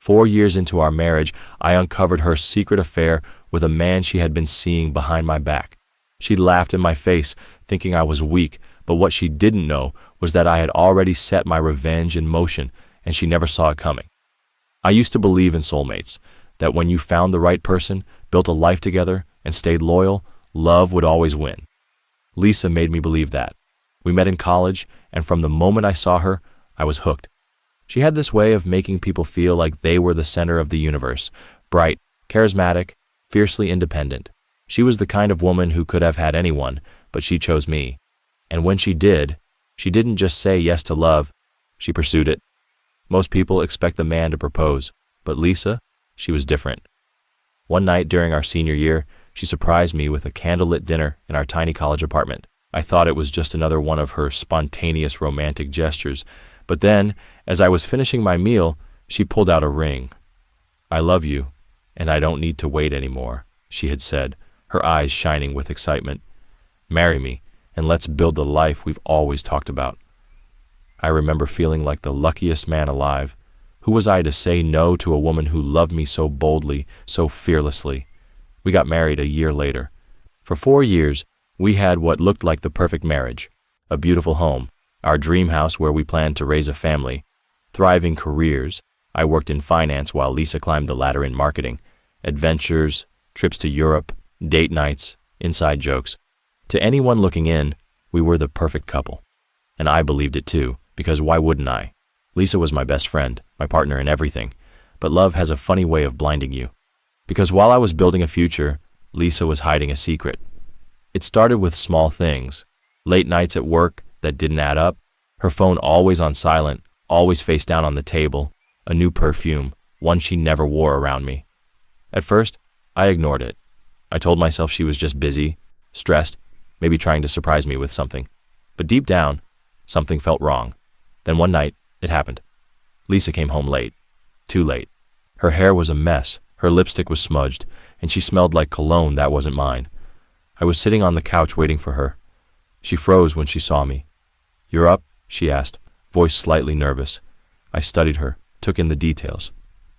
4 years into our marriage, I uncovered her secret affair with a man she had been seeing behind my back. She laughed in my face, thinking I was weak, but what she didn't know was that I had already set my revenge in motion, and she never saw it coming. I used to believe in soulmates, that when you found the right person, built a life together, and stayed loyal, love would always win. Lisa made me believe that. We met in college, and from the moment I saw her, I was hooked. She had this way of making people feel like they were the center of the universe, bright, charismatic, fiercely independent. She was the kind of woman who could have had anyone, but she chose me. And when she did, she didn't just say yes to love, she pursued it. Most people expect the man to propose, but Lisa, she was different. One night during our senior year, she surprised me with a candlelit dinner in our tiny college apartment. I thought it was just another one of her spontaneous romantic gestures, but then, as I was finishing my meal, she pulled out a ring. "I love you, and I don't need to wait anymore," she had said, her eyes shining with excitement. "Marry me, and let's build the life we've always talked about." I remember feeling like the luckiest man alive. Who was I to say no to a woman who loved me so boldly, so fearlessly? We got married a year later. For 4 years, we had what looked like the perfect marriage. A beautiful home, our dream house where we planned to raise a family, thriving careers. I worked in finance while Lisa climbed the ladder in marketing, adventures, trips to Europe, date nights, inside jokes. To anyone looking in, we were the perfect couple. And I believed it too, because why wouldn't I? Lisa was my best friend, my partner in everything. But love has a funny way of blinding you. Because while I was building a future, Lisa was hiding a secret. It started with small things. Late nights at work that didn't add up, her phone always on silent, always face down on the table, a new perfume, one she never wore around me. At first, I ignored it. I told myself she was just busy, stressed, maybe trying to surprise me with something. But deep down, something felt wrong. Then one night, it happened. Lisa came home late. Too late. Her hair was a mess, her lipstick was smudged, and she smelled like cologne that wasn't mine. I was sitting on the couch waiting for her. She froze when she saw me. "You're up?" she asked, voice slightly nervous. I studied her, took in the details.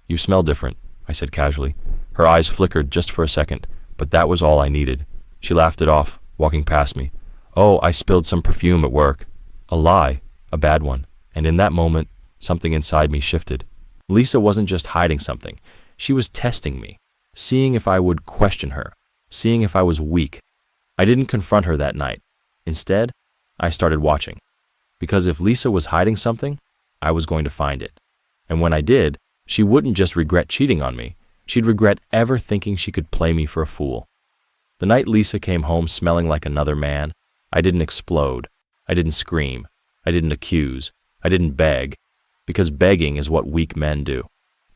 "You smell different," I said casually. Her eyes flickered just for a second, but that was all I needed. She laughed it off, walking past me. "Oh, I spilled some perfume at work." A lie, a bad one, and in that moment, something inside me shifted. Lisa wasn't just hiding something. She was testing me, seeing if I would question her, seeing if I was weak. I didn't confront her that night. Instead, I started watching. Because if Lisa was hiding something, I was going to find it. And when I did, she wouldn't just regret cheating on me. She'd regret ever thinking she could play me for a fool. The night Lisa came home smelling like another man, I didn't explode. I didn't scream. I didn't accuse. I didn't beg. Because begging is what weak men do.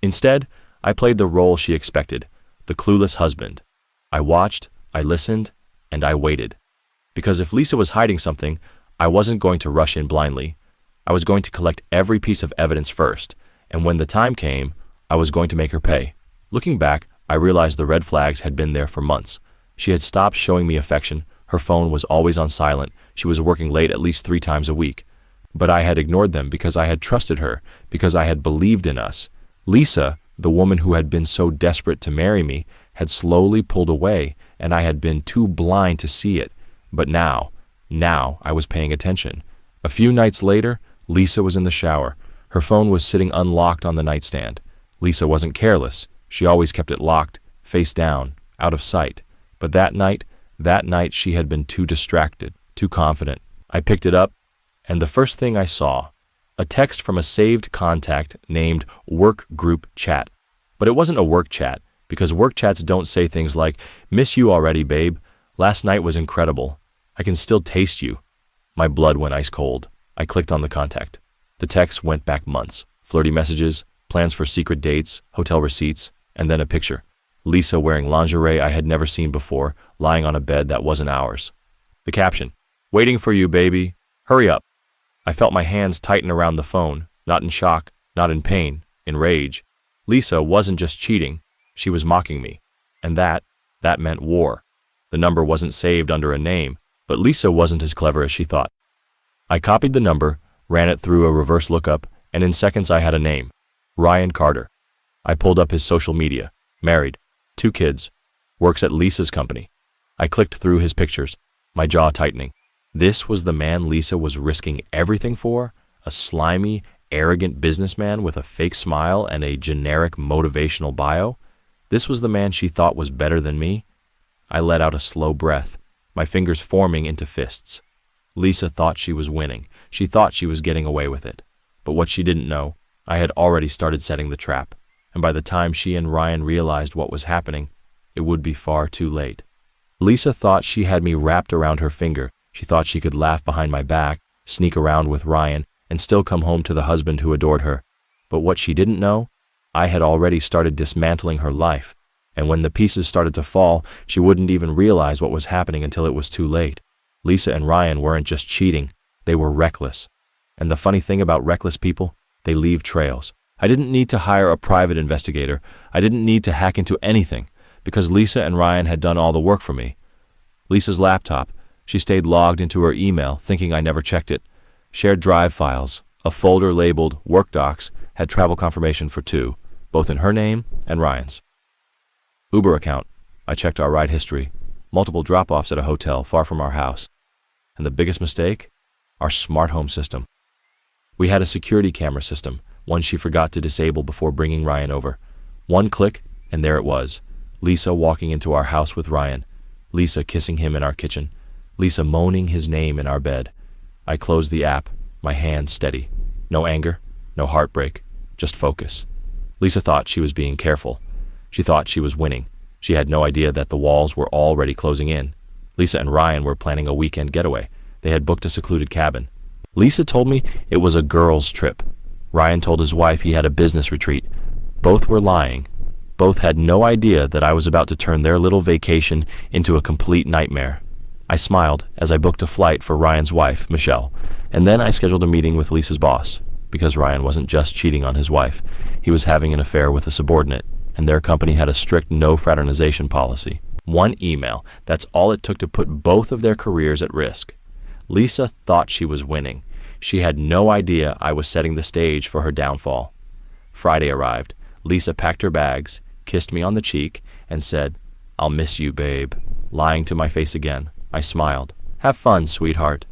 Instead, I played the role she expected, the clueless husband. I watched, I listened, and I waited. Because if Lisa was hiding something, I wasn't going to rush in blindly. I was going to collect every piece of evidence first, and when the time came, I was going to make her pay. Looking back, I realized the red flags had been there for months. She had stopped showing me affection, her phone was always on silent, she was working late at least 3 times a week. But I had ignored them because I had trusted her, because I had believed in us. Lisa, the woman who had been so desperate to marry me, had slowly pulled away, and I had been too blind to see it. But now I was paying attention. A few nights later, Lisa was in the shower. Her phone was sitting unlocked on the nightstand. Lisa wasn't careless. She always kept it locked, face down, out of sight. But that night she had been too distracted, too confident. I picked it up, and the first thing I saw, a text from a saved contact named Work Group Chat. But it wasn't a work chat, because work chats don't say things like, "Miss you already, babe. Last night was incredible. I can still taste you." My blood went ice cold. I clicked on the contact. The text went back months. Flirty messages, plans for secret dates, hotel receipts, and then a picture. Lisa wearing lingerie I had never seen before, lying on a bed that wasn't ours. The caption, "Waiting for you, baby. Hurry up." I felt my hands tighten around the phone, not in shock, not in pain, in rage. Lisa wasn't just cheating, she was mocking me. And that meant war. The number wasn't saved under a name, but Lisa wasn't as clever as she thought. I copied the number, ran it through a reverse lookup, and in seconds I had a name, Ryan Carter. I pulled up his social media. Married, 2 kids, works at Lisa's company. I clicked through his pictures, my jaw tightening. This was the man Lisa was risking everything for? A slimy, arrogant businessman with a fake smile and a generic motivational bio? This was the man she thought was better than me? I let out a slow breath, my fingers forming into fists. Lisa thought she was winning. She thought she was getting away with it. But what she didn't know, I had already started setting the trap, and by the time she and Ryan realized what was happening, it would be far too late. Lisa thought she had me wrapped around her finger. She thought she could laugh behind my back, sneak around with Ryan, and still come home to the husband who adored her. But what she didn't know, I had already started dismantling her life, and when the pieces started to fall, she wouldn't even realize what was happening until it was too late. Lisa and Ryan weren't just cheating, they were reckless. And the funny thing about reckless people, they leave trails. I didn't need to hire a private investigator. I didn't need to hack into anything, because Lisa and Ryan had done all the work for me. Lisa's laptop, she stayed logged into her email, thinking I never checked it. Shared drive files, a folder labeled Work Docs, had travel confirmation for 2, both in her name and Ryan's. Uber account, I checked our ride history, multiple drop-offs at a hotel far from our house. And the biggest mistake? Our smart home system. We had a security camera system, one she forgot to disable before bringing Ryan over. One click, and there it was. Lisa walking into our house with Ryan. Lisa kissing him in our kitchen. Lisa moaning his name in our bed. I closed the app, my hands steady. No anger, no heartbreak, just focus. Lisa thought she was being careful. She thought she was winning. She had no idea that the walls were already closing in. Lisa and Ryan were planning a weekend getaway. They had booked a secluded cabin. Lisa told me it was a girls' trip. Ryan told his wife he had a business retreat. Both were lying. Both had no idea that I was about to turn their little vacation into a complete nightmare. I smiled as I booked a flight for Ryan's wife, Michelle, and then I scheduled a meeting with Lisa's boss, because Ryan wasn't just cheating on his wife. He was having an affair with a subordinate, and their company had a strict no fraternization policy. One email, that's all it took to put both of their careers at risk. Lisa thought she was winning. She had no idea I was setting the stage for her downfall. Friday arrived. Lisa packed her bags, kissed me on the cheek, and said, "I'll miss you, babe," lying to my face again. I smiled. "Have fun, sweetheart."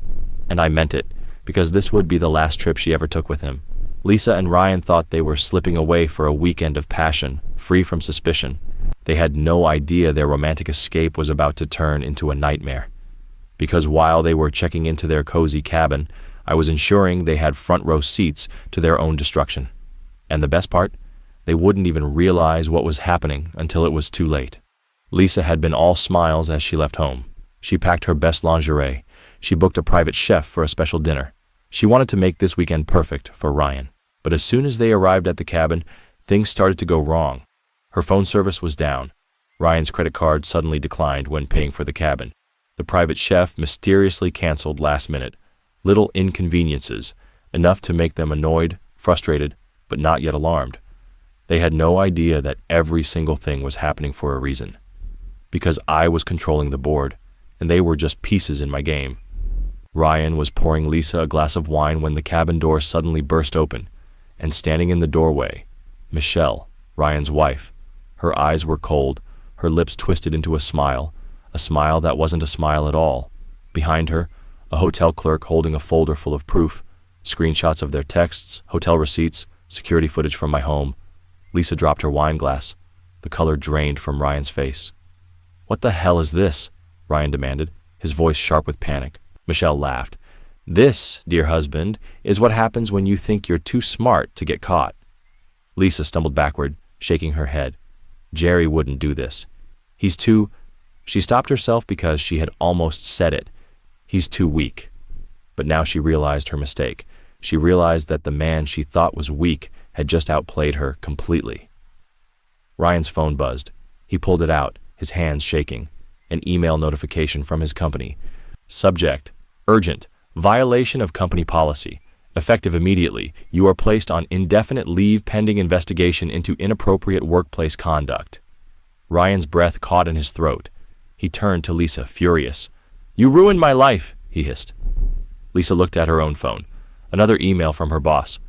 And I meant it, because this would be the last trip she ever took with him. Lisa and Ryan thought they were slipping away for a weekend of passion, free from suspicion. They had no idea their romantic escape was about to turn into a nightmare. Because while they were checking into their cozy cabin, I was ensuring they had front row seats to their own destruction. And the best part? They wouldn't even realize what was happening until it was too late. Lisa had been all smiles as she left home. She packed her best lingerie. She booked a private chef for a special dinner. She wanted to make this weekend perfect for Ryan. But as soon as they arrived at the cabin, things started to go wrong. Her phone service was down. Ryan's credit card suddenly declined when paying for the cabin. The private chef mysteriously canceled last minute. Little inconveniences, enough to make them annoyed, frustrated, but not yet alarmed. They had no idea that every single thing was happening for a reason. Because I was controlling the board, and they were just pieces in my game. Ryan was pouring Lisa a glass of wine when the cabin door suddenly burst open, and standing in the doorway, Michelle, Ryan's wife. Her eyes were cold, her lips twisted into a smile that wasn't a smile at all. Behind her, a hotel clerk holding a folder full of proof, screenshots of their texts, hotel receipts, security footage from my home. Lisa dropped her wine glass. The color drained from Ryan's face. "What the hell is this?" Ryan demanded, his voice sharp with panic. Michelle laughed. "This, dear husband, is what happens when you think you're too smart to get caught." Lisa stumbled backward, shaking her head. "Jerry wouldn't do this. He's too—" She stopped herself because she had almost said it. "He's too weak." But now she realized her mistake. She realized that the man she thought was weak had just outplayed her completely. Ryan's phone buzzed. He pulled it out, his hands shaking. An email notification from his company. Subject: urgent, violation of company policy. Effective immediately. You are placed on indefinite leave pending investigation into inappropriate workplace conduct. Ryan's breath caught in his throat. He turned to Lisa, furious. "You ruined my life," he hissed. Lisa looked at her own phone. Another email from her boss.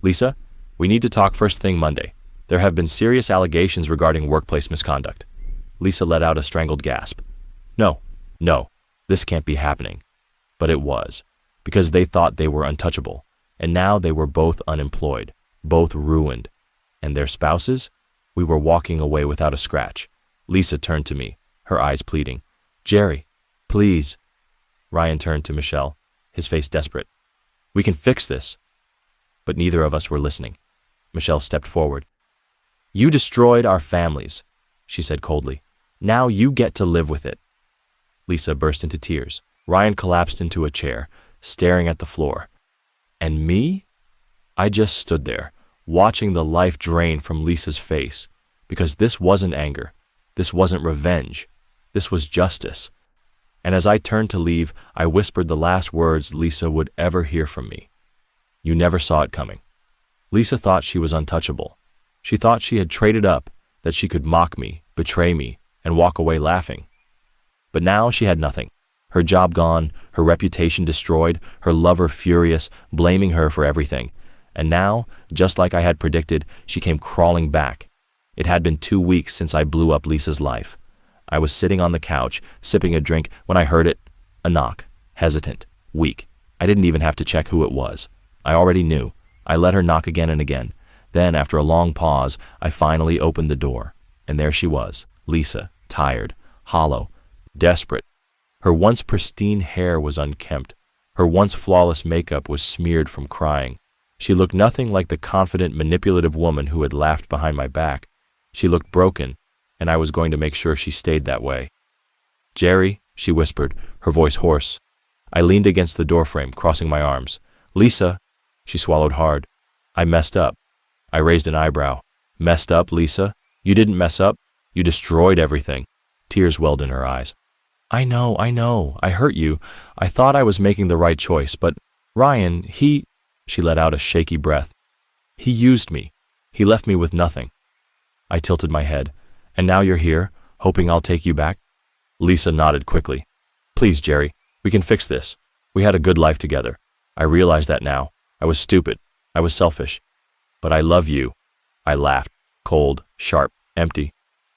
"Lisa, we need to talk first thing Monday. There have been serious allegations regarding workplace misconduct. Lisa let out a strangled gasp. No, no, this can't be happening. But it was, because they thought they were untouchable, and now they were both unemployed, both ruined. And their spouses? We were walking away without a scratch. Lisa turned to me, her eyes pleading. Jerry, please. Ryan turned to Michelle, his face desperate. We can fix this. But neither of us were listening. Michelle stepped forward. You destroyed our families, she said coldly. Now you get to live with it. Lisa burst into tears. Ryan collapsed into a chair, staring at the floor. And me? I just stood there, watching the life drain from Lisa's face, because this wasn't anger. This wasn't revenge. This was justice. And as I turned to leave, I whispered the last words Lisa would ever hear from me. You never saw it coming. Lisa thought she was untouchable. She thought she had traded up, that she could mock me, betray me, and walk away laughing. But now she had nothing. Her job gone, her reputation destroyed, her lover furious, blaming her for everything. And now, just like I had predicted, she came crawling back. It had been 2 weeks since I blew up Lisa's life. I was sitting on the couch, sipping a drink, when I heard it. A knock. Hesitant. Weak. I didn't even have to check who it was. I already knew. I let her knock again and again. Then, after a long pause, I finally opened the door. And there she was, Lisa, tired, hollow, desperate. Her once pristine hair was unkempt. Her once flawless makeup was smeared from crying. She looked nothing like the confident, manipulative woman who had laughed behind my back. She looked broken, and I was going to make sure she stayed that way. Jerry, she whispered, her voice hoarse. I leaned against the doorframe, crossing my arms. Lisa, she swallowed hard. I messed up. I raised an eyebrow. Messed up, Lisa? You didn't mess up. You destroyed everything. Tears welled in her eyes. I know. I hurt you. I thought I was making the right choice, but Ryan, she let out a shaky breath. He used me. He left me with nothing. I tilted my head. And now you're here, hoping I'll take you back? Lisa nodded quickly. Please, Jerry, we can fix this. We had a good life together. I realize that now. I was stupid. I was selfish. But I love you. I laughed, cold, sharp, empty.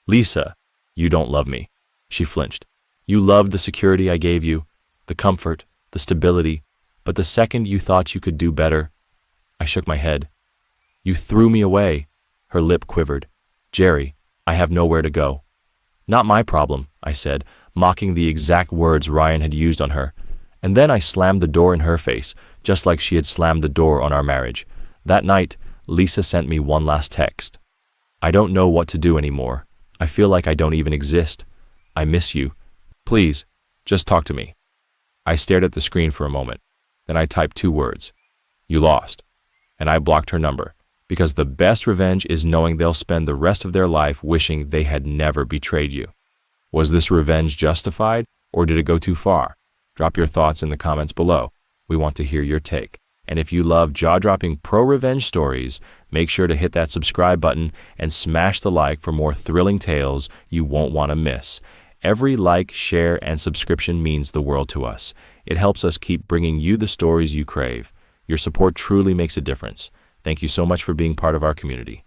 Lisa, you don't love me. She flinched. You loved the security I gave you, the comfort, the stability, but the second you thought you could do better, I shook my head. You threw me away. Her lip quivered. Jerry, I have nowhere to go. Not my problem, I said, mocking the exact words Ryan had used on her. And then I slammed the door in her face, just like she had slammed the door on our marriage. That night, Lisa sent me one last text. I don't know what to do anymore. I feel like I don't even exist. I miss you. Please, just talk to me. I stared at the screen for a moment. Then I typed 2 words. You lost. And I blocked her number, because the best revenge is knowing they'll spend the rest of their life wishing they had never betrayed you. Was this revenge justified, or did it go too far? Drop your thoughts in the comments below. We want to hear your take. And if you love jaw-dropping pro-revenge stories, make sure to hit that subscribe button and smash the like for more thrilling tales you won't want to miss. Every like, share, and subscription means the world to us. It helps us keep bringing you the stories you crave. Your support truly makes a difference. Thank you so much for being part of our community.